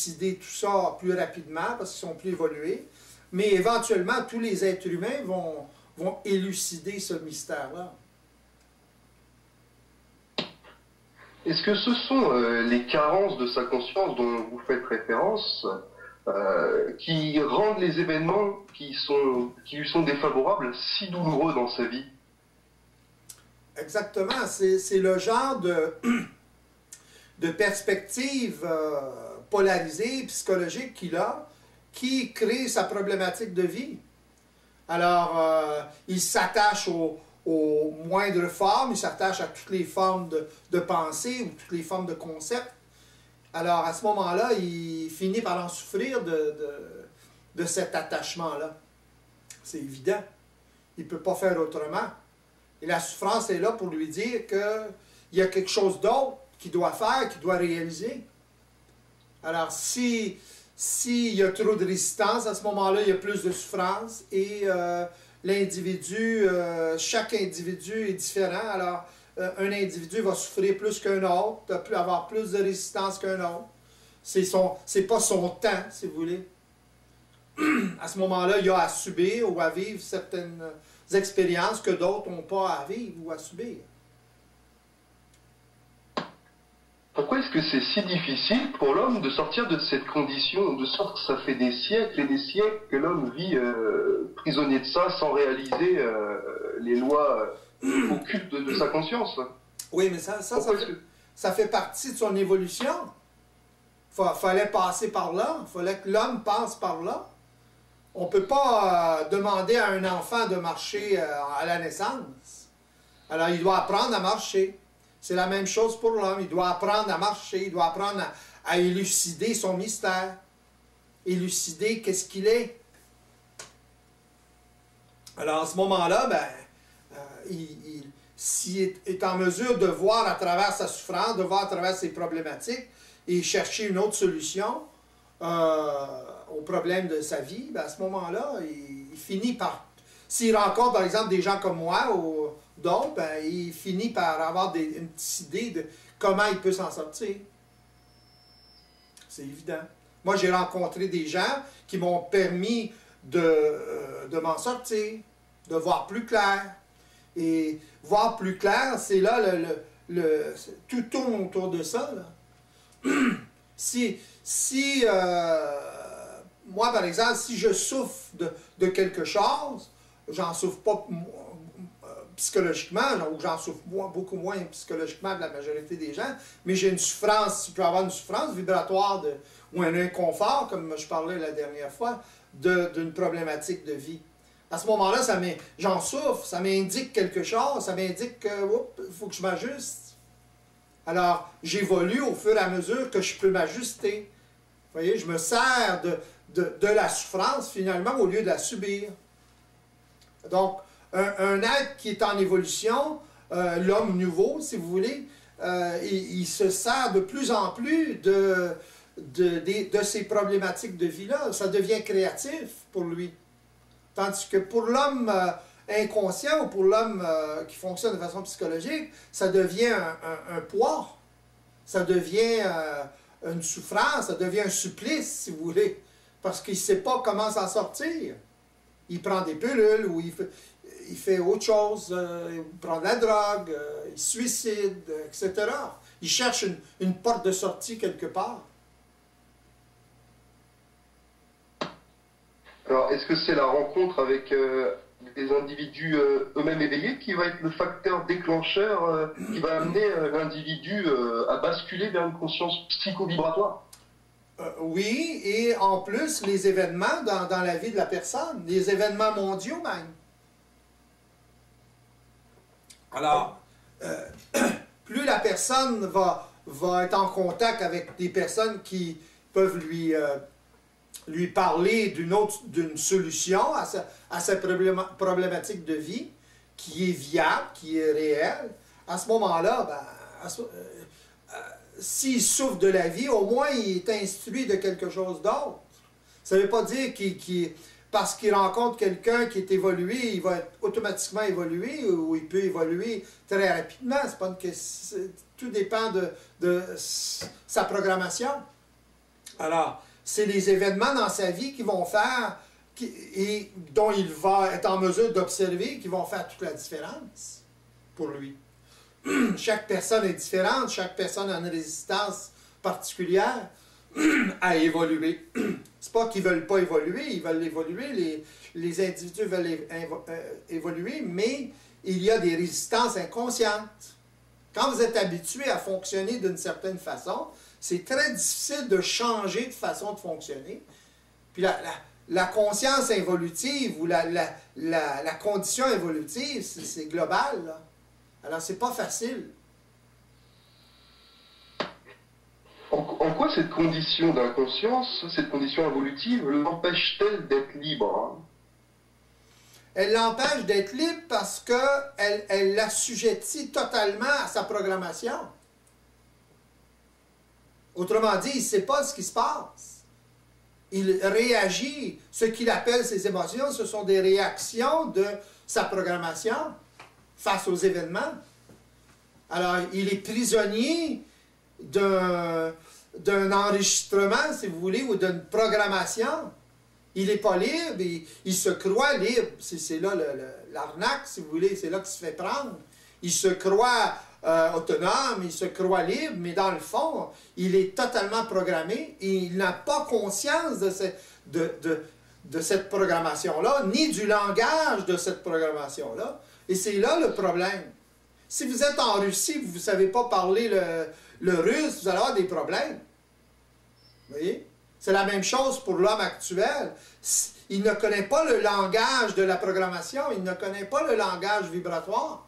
élucider tout ça plus rapidement parce qu'ils sont plus évolués. Mais éventuellement, tous les êtres humains vont élucider ce mystère-là. Est-ce que ce sont les carences de sa conscience dont vous faites référence qui rendent les événements qui lui sont défavorables si douloureux dans sa vie? Exactement. C'est le genre de perspective polarisée, psychologique qu'il a, qui crée sa problématique de vie. Alors, il s'attache aux moindres formes, il s'attache à toutes les formes de pensée ou toutes les formes de concepts. Alors, à ce moment-là, il finit par en souffrir de cet attachement-là. C'est évident. Il ne peut pas faire autrement. Et la souffrance est là pour lui dire qu'il y a quelque chose d'autre qu'il doit faire, qu'il doit réaliser. Alors, s'il y a trop de résistance, à ce moment-là, il y a plus de souffrance et l'individu, chaque individu est différent. Alors, un individu va souffrir plus qu'un autre, avoir plus de résistance qu'un autre. C'est pas son temps, si vous voulez. À ce moment-là, il y a à subir ou à vivre certaines expériences que d'autres n'ont pas à vivre ou à subir. Pourquoi est-ce que c'est si difficile pour l'homme de sortir de cette condition, de sorte que ça fait des siècles et des siècles que l'homme vit prisonnier de ça sans réaliser les lois occultes de sa conscience? Oui, mais ça fait partie de son évolution. Fallait passer par là. Il fallait que l'homme passe par là. On ne peut pas demander à un enfant de marcher à la naissance. Alors, il doit apprendre à marcher. C'est la même chose pour l'homme. Il doit apprendre à marcher. Il doit apprendre à élucider son mystère. Élucider qu'est-ce qu'il est. Alors, à ce moment-là, s'il est en mesure de voir à travers sa souffrance, de voir à travers ses problématiques et chercher une autre solution au problème de sa vie, à ce moment-là, il finit par... S'il rencontre, par exemple, des gens comme moi ou d'autres, il finit par avoir une petite idée de comment il peut s'en sortir. C'est évident. Moi, j'ai rencontré des gens qui m'ont permis de m'en sortir, de voir plus clair. Et voir plus clair, c'est là, tout tourne autour de ça. Là. Moi, par exemple, si je souffre de quelque chose, j'en souffre pas psychologiquement, ou j'en souffre beaucoup moins psychologiquement que la majorité des gens, mais j'ai une souffrance, il peut y avoir une souffrance vibratoire ou un inconfort, comme je parlais la dernière fois, d'une problématique de vie. À ce moment-là, j'en souffre, ça m'indique quelque chose, ça m'indique qu'il faut que je m'ajuste. Alors, j'évolue au fur et à mesure que je peux m'ajuster. Vous voyez, je me sers de la souffrance, finalement, au lieu de la subir. Donc, un être qui est en évolution, l'homme nouveau, si vous voulez, il se sert de plus en plus de ces problématiques de vie-là. Ça devient créatif pour lui. Tandis que pour l'homme inconscient ou pour l'homme qui fonctionne de façon psychologique, ça devient un poids. Ça devient une souffrance, ça devient un supplice, si vous voulez. Parce qu'il ne sait pas comment s'en sortir. Il prend des pilules ou il fait autre chose, il prend de la drogue, il se suicide, etc. Il cherche une porte de sortie quelque part. Alors, est-ce que c'est la rencontre avec des individus eux-mêmes éveillés qui va être le facteur déclencheur qui va amener l'individu à basculer vers une conscience psychovibratoire? Oui, et en plus, les événements dans la vie de la personne, les événements mondiaux même. Alors, plus la personne va être en contact avec des personnes qui peuvent lui parler d'une solution à sa problématique de vie, qui est viable, qui est réelle, à ce moment-là, s'il souffre de la vie, au moins il est instruit de quelque chose d'autre. Ça ne veut pas dire parce qu'il rencontre quelqu'un qui est évolué, il va automatiquement évoluer ou il peut évoluer très rapidement. C'est pas tout dépend de sa programmation. Alors, c'est les événements dans sa vie qui vont faire, et dont il va être en mesure d'observer, qui vont faire toute la différence pour lui. Chaque personne est différente, chaque personne a une résistance particulière à évoluer. C'est pas qu'ils ne veulent pas évoluer, ils veulent évoluer, les individus veulent évoluer, mais il y a des résistances inconscientes. Quand vous êtes habitué à fonctionner d'une certaine façon, c'est très difficile de changer de façon de fonctionner. Puis la conscience évolutive ou la condition évolutive, c'est global, là. Alors, c'est pas facile. En quoi cette condition d'inconscience, cette condition évolutive, l'empêche-t-elle d'être libre? Elle l'empêche d'être libre parce qu'elle l'assujettit totalement à sa programmation. Autrement dit, il ne sait pas ce qui se passe. Il réagit. Ce qu'il appelle ses émotions, ce sont des réactions de sa programmation face aux événements. Alors, il est prisonnier d'un enregistrement, si vous voulez, ou d'une programmation. Il n'est pas libre, il se croit libre. C'est là l'arnaque, si vous voulez, c'est là qu'il se fait prendre. Il se croit autonome, il se croit libre, mais dans le fond, il est totalement programmé et il n'a pas conscience de cette programmation-là, ni du langage de cette programmation-là. Et c'est là le problème. Si vous êtes en Russie, vous ne savez pas parler le russe, vous allez avoir des problèmes. Vous voyez? C'est la même chose pour l'homme actuel. Il ne connaît pas le langage de la programmation, il ne connaît pas le langage vibratoire.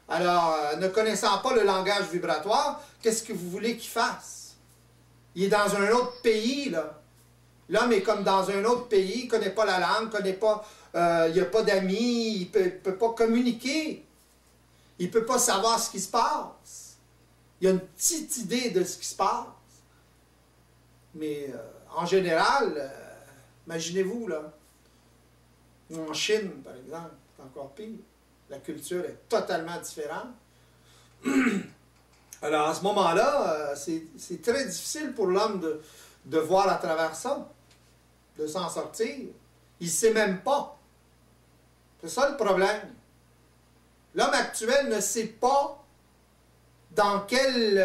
Alors, ne connaissant pas le langage vibratoire, qu'est-ce que vous voulez qu'il fasse? Il est dans un autre pays, là. L'homme est comme dans un autre pays, il ne connaît pas la langue, il n'a pas d'amis, il ne peut pas communiquer. Il ne peut pas savoir ce qui se passe. Il a une petite idée de ce qui se passe. Mais en général, imaginez-vous, là, en Chine, par exemple, c'est encore pire. La culture est totalement différente. Alors, à ce moment-là, c'est très difficile pour l'homme de voir à travers ça, de s'en sortir. Il ne sait même pas. C'est ça le problème. L'homme actuel ne sait pas dans quelle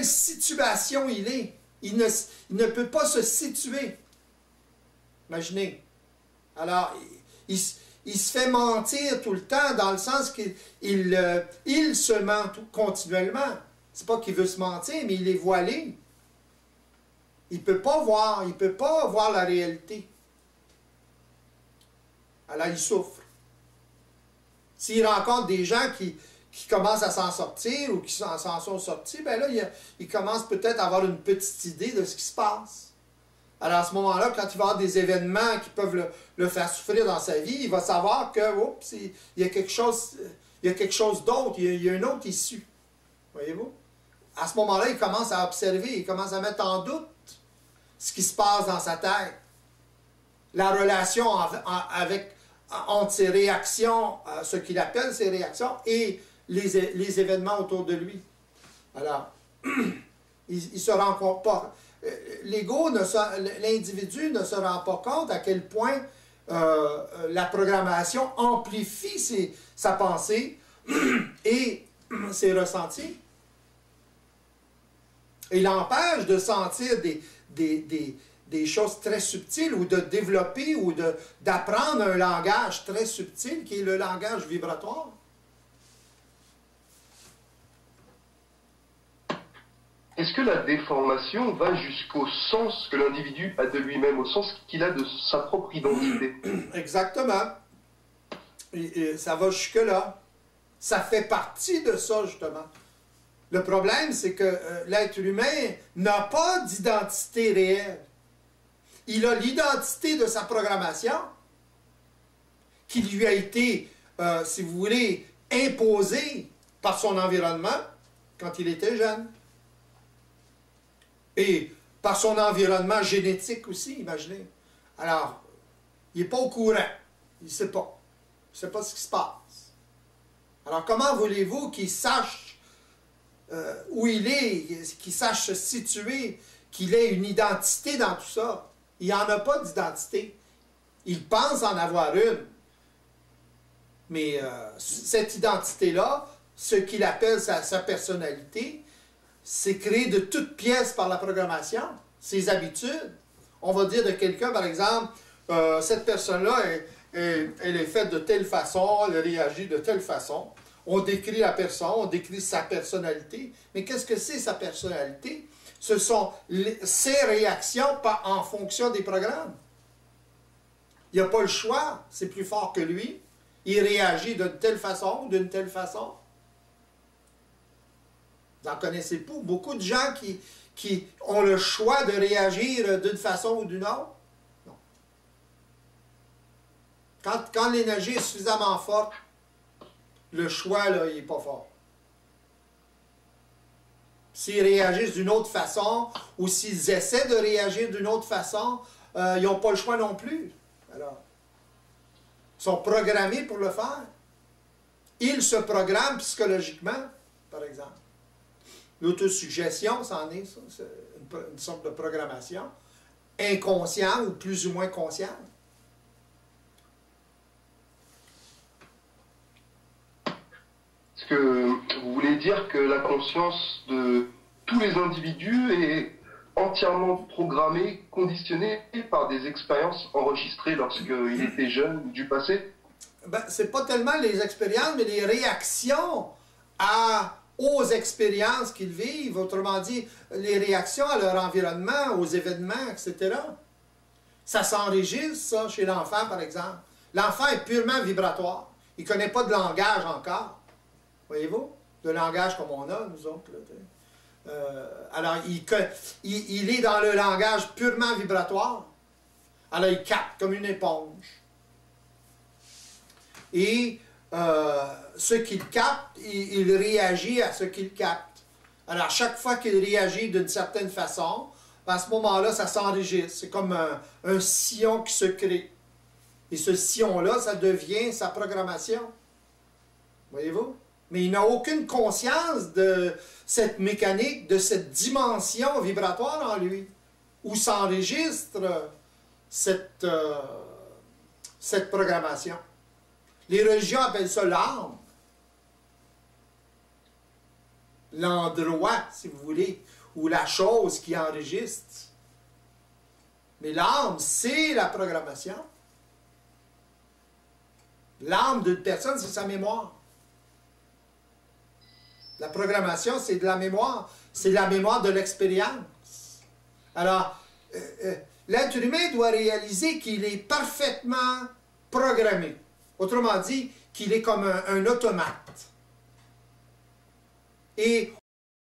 situation il est. Il ne peut pas se situer. Imaginez. Alors, il se fait mentir tout le temps, dans le sens qu'il se ment continuellement. C'est pas qu'il veut se mentir, mais il est voilé. Il ne peut pas voir la réalité. Alors, il souffre. S'il rencontre des gens qui commencent à s'en sortir ou qui s'en sont sortis, bien là, il commence peut-être à avoir une petite idée de ce qui se passe. Alors à ce moment-là, quand il va y avoir des événements qui peuvent le faire souffrir dans sa vie, il va savoir que, oups, il y a quelque chose d'autre, il y a une autre issue. Voyez-vous? À ce moment-là, il commence à observer, il commence à mettre en doute ce qui se passe dans sa tête. La relation entre ses réactions, ce qu'il appelle ses réactions, et les événements autour de lui. Alors, il se rend compte pas. L'individu ne se rend pas compte à quel point la programmation amplifie sa pensée et ses ressentis. Et l'empêche de sentir des choses très subtiles ou de développer ou d'apprendre un langage très subtil qui est le langage vibratoire. Est-ce que la déformation va jusqu'au sens que l'individu a de lui-même, au sens qu'il a de sa propre identité? Exactement. Et ça va jusque-là. Ça fait partie de ça, justement. Le problème, c'est que l'être humain n'a pas d'identité réelle. Il a l'identité de sa programmation qui lui a été, si vous voulez, imposée par son environnement quand il était jeune. Et par son environnement génétique aussi, imaginez. Alors, il n'est pas au courant. Il ne sait pas. Il ne sait pas ce qui se passe. Alors, comment voulez-vous qu'il sache où il est, qu'il sache se situer, qu'il ait une identité dans tout ça. Il n'y en a pas d'identité. Il pense en avoir une. Mais cette identité-là, ce qu'il appelle sa personnalité, c'est créé de toutes pièces par la programmation, ses habitudes. On va dire de quelqu'un, par exemple, cette personne-là, elle est faite de telle façon, elle réagit de telle façon. On décrit la personne, on décrit sa personnalité. Mais qu'est-ce que c'est sa personnalité? Ce sont ses réactions en fonction des programmes. Il n'a pas le choix, c'est plus fort que lui. Il réagit d'une telle façon ou d'une telle façon. Vous en connaissez pas beaucoup de gens qui ont le choix de réagir d'une façon ou d'une autre? Non. Quand l'énergie est suffisamment forte, le choix, là, il n'est pas fort. S'ils réagissent d'une autre façon, ou s'ils essaient de réagir d'une autre façon, ils n'ont pas le choix non plus. Alors, ils sont programmés pour le faire. Ils se programment psychologiquement, par exemple. L'autosuggestion, c'en est, ça. C'est une sorte de programmation. Inconscient ou plus ou moins conscient. Est-ce que vous voulez dire que la conscience de tous les individus est entièrement programmée, conditionnée par des expériences enregistrées lorsqu'il était jeune du passé? Ben, c'est pas tellement les expériences, mais les réactions aux expériences qu'ils vivent, autrement dit, les réactions à leur environnement, aux événements, etc. Ça s'enregistre, ça, chez l'enfant, par exemple. L'enfant est purement vibratoire. Il ne connaît pas de langage encore. Voyez-vous? De langage comme on a, nous autres. Là, alors, il est dans le langage purement vibratoire. Alors, il capte comme une éponge. Et ce qu'il capte, il réagit à ce qu'il capte. Alors, chaque fois qu'il réagit d'une certaine façon, à ce moment-là, ça s'enregistre. C'est comme un sillon qui se crée. Et ce sillon-là, ça devient sa programmation. Voyez-vous? Mais il n'a aucune conscience de cette mécanique, de cette dimension vibratoire en lui, où s'enregistre cette programmation. Les religions appellent ça l'âme. L'endroit, si vous voulez, ou la chose qui enregistre. Mais l'âme, c'est la programmation. L'âme d'une personne, c'est sa mémoire. La programmation, c'est de la mémoire. C'est la mémoire de l'expérience. Alors, l'être humain doit réaliser qu'il est parfaitement programmé. Autrement dit, qu'il est comme un automate. Et